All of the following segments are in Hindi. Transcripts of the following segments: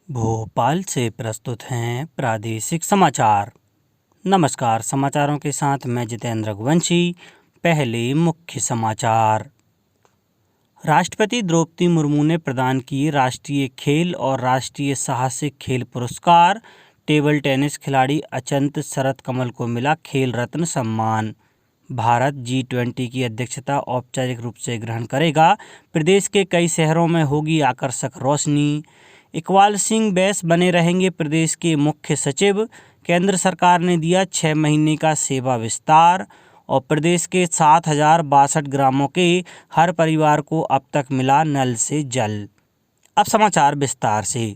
भोपाल से प्रस्तुत हैं प्रादेशिक समाचार। नमस्कार, समाचारों के साथ मैं जितेंद्र रघुवंशी। पहले मुख्य समाचार। राष्ट्रपति द्रौपदी मुर्मू ने प्रदान किए राष्ट्रीय खेल और राष्ट्रीय साहसिक खेल पुरस्कार। टेबल टेनिस खिलाड़ी अचंत शरत कमल को मिला खेल रत्न सम्मान। भारत G20 की अध्यक्षता औपचारिक रूप से ग्रहण करेगा। प्रदेश के कई शहरों में होगी आकर्षक रोशनी। इकबाल सिंह बैस बने रहेंगे प्रदेश के मुख्य सचिव। केंद्र सरकार ने दिया 6 महीने का सेवा विस्तार। और प्रदेश के 7,062 ग्रामों के हर परिवार को अब तक मिला नल से जल। अब समाचार विस्तार से।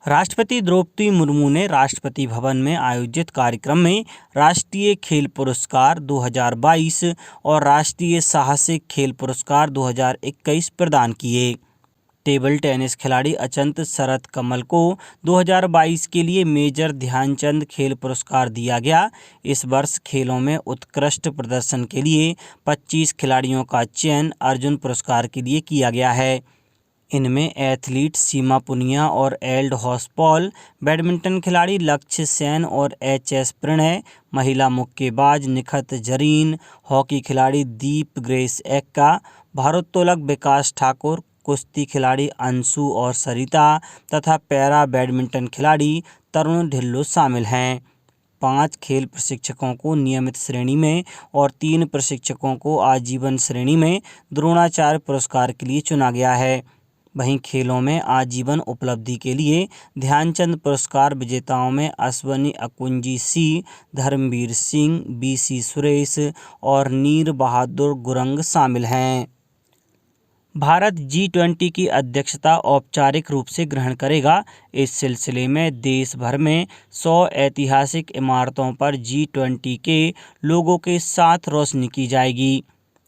राष्ट्रपति द्रौपदी मुर्मू ने राष्ट्रपति भवन में आयोजित कार्यक्रम में राष्ट्रीय खेल पुरस्कार 2022 और राष्ट्रीय साहसिक खेल पुरस्कार 2021 प्रदान किए। टेबल टेनिस खिलाड़ी अचंत शरत कमल को 2022 के लिए मेजर ध्यानचंद खेल पुरस्कार दिया गया। इस वर्ष खेलों में उत्कृष्ट प्रदर्शन के लिए 25 खिलाड़ियों का चयन अर्जुन पुरस्कार के लिए किया गया है। इनमें एथलीट सीमा पुनिया और एल्ड हॉसपॉल, बैडमिंटन खिलाड़ी लक्ष्य सेन और HS प्रणय, महिला मुक्केबाज निखत जरीन, हॉकी खिलाड़ी दीप ग्रेस एक्का, भारोत्तोलक विकास ठाकुर, कुश्ती खिलाड़ी अंशु और सरिता तथा पैरा बैडमिंटन खिलाड़ी तरुण ढिल्लो शामिल हैं। 5 खेल प्रशिक्षकों को नियमित श्रेणी में और 3 प्रशिक्षकों को आजीवन श्रेणी में द्रोणाचार्य पुरस्कार के लिए चुना गया है। वहीं खेलों में आजीवन उपलब्धि के लिए ध्यानचंद पुरस्कार विजेताओं में अश्वनी अकुंजी सी, धर्मवीर सिंह, BC सुरेश और नीर बहादुर गुरंग शामिल हैं। भारत G20 की अध्यक्षता औपचारिक रूप से ग्रहण करेगा। इस सिलसिले में देश भर में 100 ऐतिहासिक इमारतों पर G20 के लोगों के साथ रोशनी की जाएगी।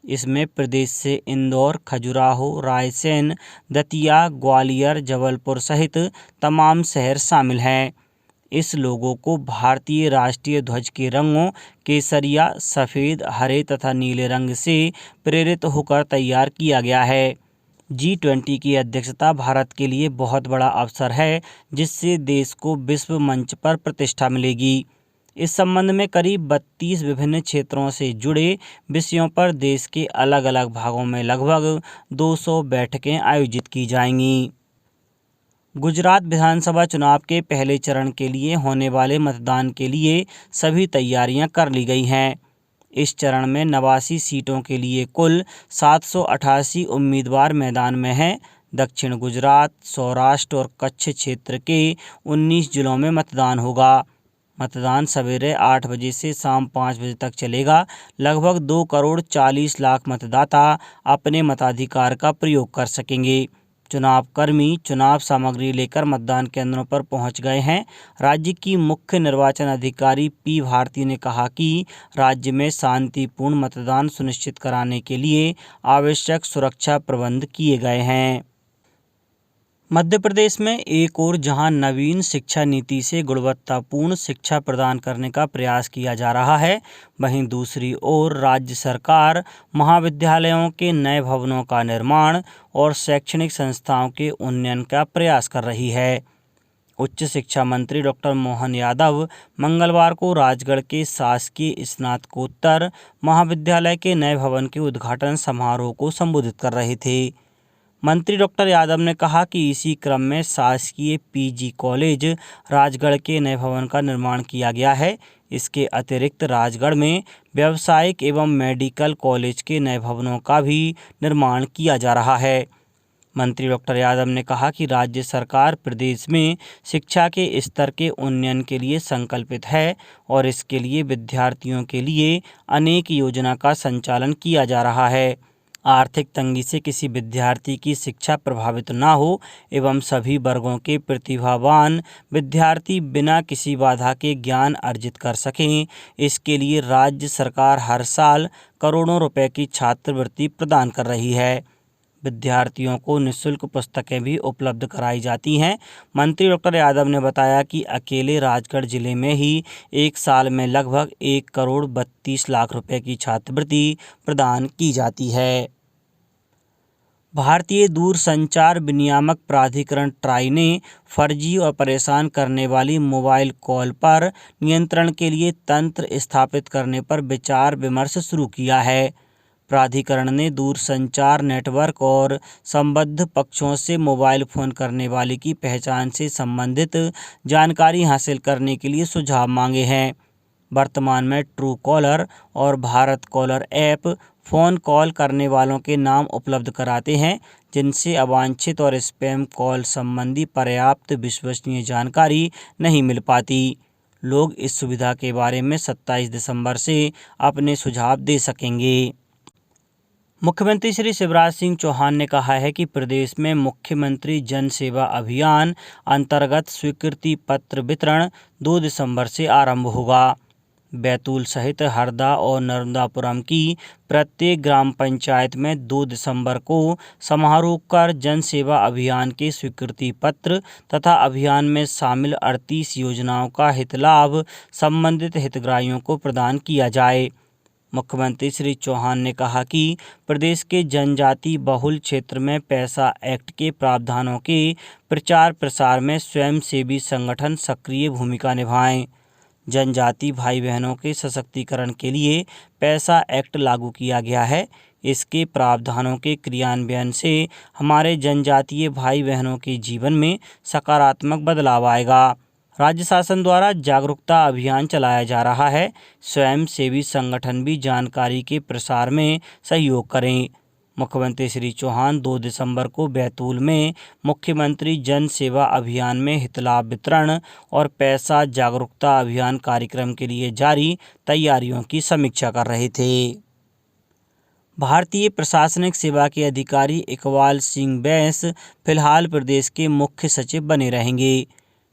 इसमें प्रदेश से इंदौर, खजुराहो, रायसेन, दतिया, ग्वालियर, जबलपुर सहित तमाम शहर शामिल हैं। इस लोगों को भारतीय राष्ट्रीय ध्वज के रंगों केसरिया, सफ़ेद, हरे तथा नीले रंग से प्रेरित होकर तैयार किया गया है। G20 की अध्यक्षता भारत के लिए बहुत बड़ा अवसर है, जिससे देश को विश्व मंच पर प्रतिष्ठा मिलेगी। इस संबंध में करीब 32 विभिन्न क्षेत्रों से जुड़े विषयों पर देश के अलग अलग भागों में लगभग 200 बैठकें आयोजित की जाएंगी। गुजरात विधानसभा चुनाव के पहले चरण के लिए होने वाले मतदान के लिए सभी तैयारियां कर ली गई हैं। इस चरण में 89 सीटों के लिए कुल 788 उम्मीदवार मैदान में हैं। दक्षिण गुजरात, सौराष्ट्र और कच्छ क्षेत्र के 19 जिलों में मतदान होगा। मतदान सवेरे 8 बजे से शाम 5 बजे तक चलेगा। लगभग 2 करोड़ 40 लाख मतदाता अपने मताधिकार का प्रयोग कर सकेंगे। चुनाव कर्मी चुनाव सामग्री लेकर मतदान केंद्रों पर पहुंच गए हैं। राज्य की मुख्य निर्वाचन अधिकारी P भारती ने कहा कि राज्य में शांतिपूर्ण मतदान सुनिश्चित कराने के लिए आवश्यक सुरक्षा प्रबंध किए गए हैं। मध्य प्रदेश में एक ओर जहां नवीन शिक्षा नीति से गुणवत्तापूर्ण शिक्षा प्रदान करने का प्रयास किया जा रहा है, वहीं दूसरी ओर राज्य सरकार महाविद्यालयों के नए भवनों का निर्माण और शैक्षणिक संस्थाओं के उन्नयन का प्रयास कर रही है। उच्च शिक्षा मंत्री डॉक्टर मोहन यादव मंगलवार को राजगढ़ के शासकीय स्नातकोत्तर महाविद्यालय के नए भवन के उद्घाटन समारोह को संबोधित कर रहे थे। मंत्री डॉक्टर यादव ने कहा कि इसी क्रम में शासकीय PG कॉलेज राजगढ़ के नए भवन का निर्माण किया गया है। इसके अतिरिक्त राजगढ़ में व्यावसायिक एवं मेडिकल कॉलेज के नए भवनों का भी निर्माण किया जा रहा है। मंत्री डॉक्टर यादव ने कहा कि राज्य सरकार प्रदेश में शिक्षा के स्तर के उन्नयन के लिए संकल्पित है और इसके लिए विद्यार्थियों के लिए अनेक योजना का संचालन किया जा रहा है। आर्थिक तंगी से किसी विद्यार्थी की शिक्षा प्रभावित न हो एवं सभी वर्गों के प्रतिभावान विद्यार्थी बिना किसी बाधा के ज्ञान अर्जित कर सकें, इसके लिए राज्य सरकार हर साल करोड़ों रुपए की छात्रवृत्ति प्रदान कर रही है। विद्यार्थियों को निःशुल्क पुस्तकें भी उपलब्ध कराई जाती हैं। मंत्री डॉक्टर यादव ने बताया कि अकेले राजगढ़ जिले में ही एक साल में लगभग 1 करोड़ 32 लाख रुपए की छात्रवृत्ति प्रदान की जाती है। भारतीय दूरसंचार विनियामक प्राधिकरण ट्राई ने फर्जी और परेशान करने वाली मोबाइल कॉल पर नियंत्रण के लिए तंत्र स्थापित करने पर विचार विमर्श शुरू किया है। प्राधिकरण ने दूरसंचार नेटवर्क और संबद्ध पक्षों से मोबाइल फोन करने वाले की पहचान से संबंधित जानकारी हासिल करने के लिए सुझाव मांगे हैं। वर्तमान में ट्रू कॉलर और Bharat caller app phone call करने वालों के नाम उपलब्ध कराते हैं, जिनसे अवांछित और स्पैम कॉल संबंधी पर्याप्त विश्वसनीय जानकारी नहीं मिल पाती। लोग इस सुविधा के बारे में 27 दिसंबर से अपने सुझाव दे सकेंगे। मुख्यमंत्री श्री शिवराज सिंह चौहान ने कहा है कि प्रदेश में मुख्यमंत्री जन सेवा अभियान अंतर्गत स्वीकृति पत्र वितरण 2 दिसंबर से आरंभ होगा। बैतूल सहित हरदा और नर्मदापुरम की प्रत्येक ग्राम पंचायत में 2 दिसंबर को समारोह कर जन सेवा अभियान के स्वीकृति पत्र तथा अभियान में शामिल 38 योजनाओं का हितलाभ संबंधित हितग्राहियों को प्रदान किया जाए। मुख्यमंत्री श्री चौहान ने कहा कि प्रदेश के जनजाति बहुल क्षेत्र में पैसा एक्ट के प्रावधानों के प्रचार प्रसार में स्वयंसेवी संगठन सक्रिय भूमिका निभाएं। जनजाति भाई बहनों के सशक्तिकरण के लिए पैसा एक्ट लागू किया गया है। इसके प्रावधानों के क्रियान्वयन से हमारे जनजातीय भाई बहनों के जीवन में सकारात्मक बदलाव आएगा। राज्य शासन द्वारा जागरूकता अभियान चलाया जा रहा है। स्वयंसेवी संगठन भी जानकारी के प्रसार में सहयोग करें। मुख्यमंत्री श्री चौहान 2 दिसंबर को बैतूल में मुख्यमंत्री जन सेवा अभियान में हितलाभ वितरण और पैसा जागरूकता अभियान कार्यक्रम के लिए जारी तैयारियों की समीक्षा कर रहे थे। भारतीय प्रशासनिक सेवा के अधिकारी इकबाल सिंह बैस फिलहाल प्रदेश के मुख्य सचिव बने रहेंगे।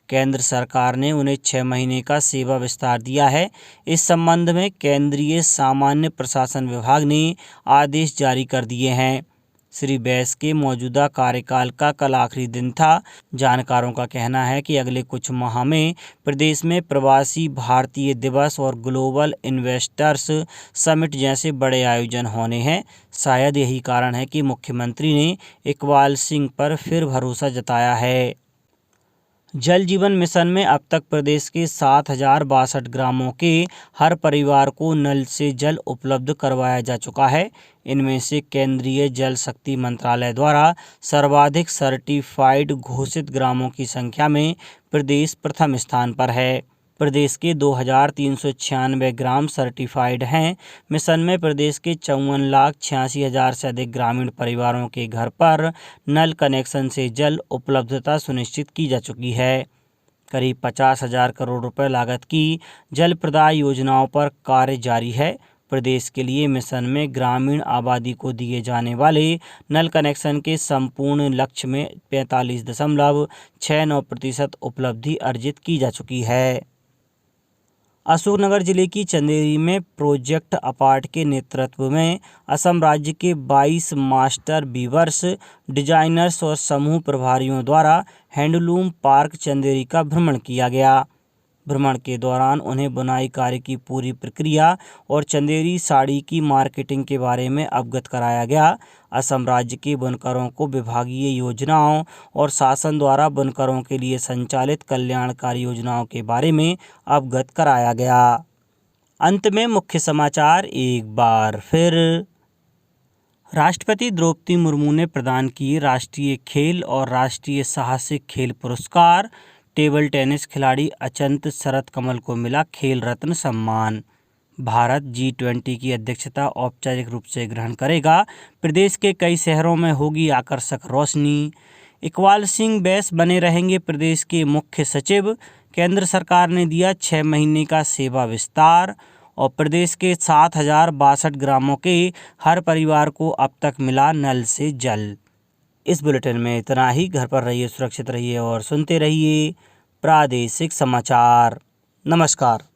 केंद्र सरकार ने उन्हें 6 महीने का सेवा विस्तार दिया है। इस संबंध में केंद्रीय सामान्य प्रशासन विभाग ने आदेश जारी कर दिए हैं। श्री बैस के मौजूदा कार्यकाल का कल आखिरी दिन था। जानकारों का कहना है कि अगले कुछ माह में प्रदेश में प्रवासी भारतीय दिवस और ग्लोबल इन्वेस्टर्स समिट जैसे बड़े आयोजन होने हैं। शायद यही कारण है कि मुख्यमंत्री ने इकबाल सिंह पर फिर भरोसा जताया है। जल जीवन मिशन में अब तक प्रदेश के 7,062 ग्रामों के हर परिवार को नल से जल उपलब्ध करवाया जा चुका है। इनमें से केंद्रीय जल शक्ति मंत्रालय द्वारा सर्वाधिक सर्टिफाइड घोषित ग्रामों की संख्या में प्रदेश प्रथम स्थान पर है। प्रदेश के 2,396 ग्राम सर्टिफाइड हैं। मिशन में प्रदेश के 54,86,000 से अधिक ग्रामीण परिवारों के घर पर नल कनेक्शन से जल उपलब्धता सुनिश्चित की जा चुकी है। करीब 50,000 करोड़ रुपए लागत की जल प्रदाय योजनाओं पर कार्य जारी है। प्रदेश के लिए मिशन में ग्रामीण आबादी को दिए जाने वाले नल कनेक्शन के संपूर्ण लक्ष्य में 45.69% उपलब्धि अर्जित की जा चुकी है। अशोकनगर जिले की चंदेरी में प्रोजेक्ट अपार्ट के नेतृत्व में असम राज्य के 22 मास्टर वीवर्स, डिजाइनर्स और समूह प्रभारियों द्वारा हैंडलूम पार्क चंदेरी का भ्रमण किया गया। भ्रमण के दौरान उन्हें बुनाई कार्य की पूरी प्रक्रिया और चंदेरी साड़ी की मार्केटिंग के बारे में अवगत कराया गया। असम राज्य के बुनकरों को विभागीय योजनाओं और शासन द्वारा बुनकरों के लिए संचालित कल्याणकारी योजनाओं के बारे में अवगत कराया गया। अंत में मुख्य समाचार एक बार फिर। राष्ट्रपति द्रौपदी मुर्मू ने प्रदान किए राष्ट्रीय खेल और राष्ट्रीय साहसिक खेल पुरस्कार। टेबल टेनिस खिलाड़ी अचंत शरत कमल को मिला खेल रत्न सम्मान। भारत G20 की अध्यक्षता औपचारिक रूप से ग्रहण करेगा। प्रदेश के कई शहरों में होगी आकर्षक रोशनी। इकबाल सिंह बैस बने रहेंगे प्रदेश के मुख्य सचिव। केंद्र सरकार ने दिया 6 महीने का सेवा विस्तार। और प्रदेश के 7,062 ग्रामों के हर परिवार को अब तक मिला नल से जल। इस बुलेटिन में इतना ही। घर पर रहिए, सुरक्षित रहिए और सुनते रहिए प्रादेशिक समाचार। नमस्कार।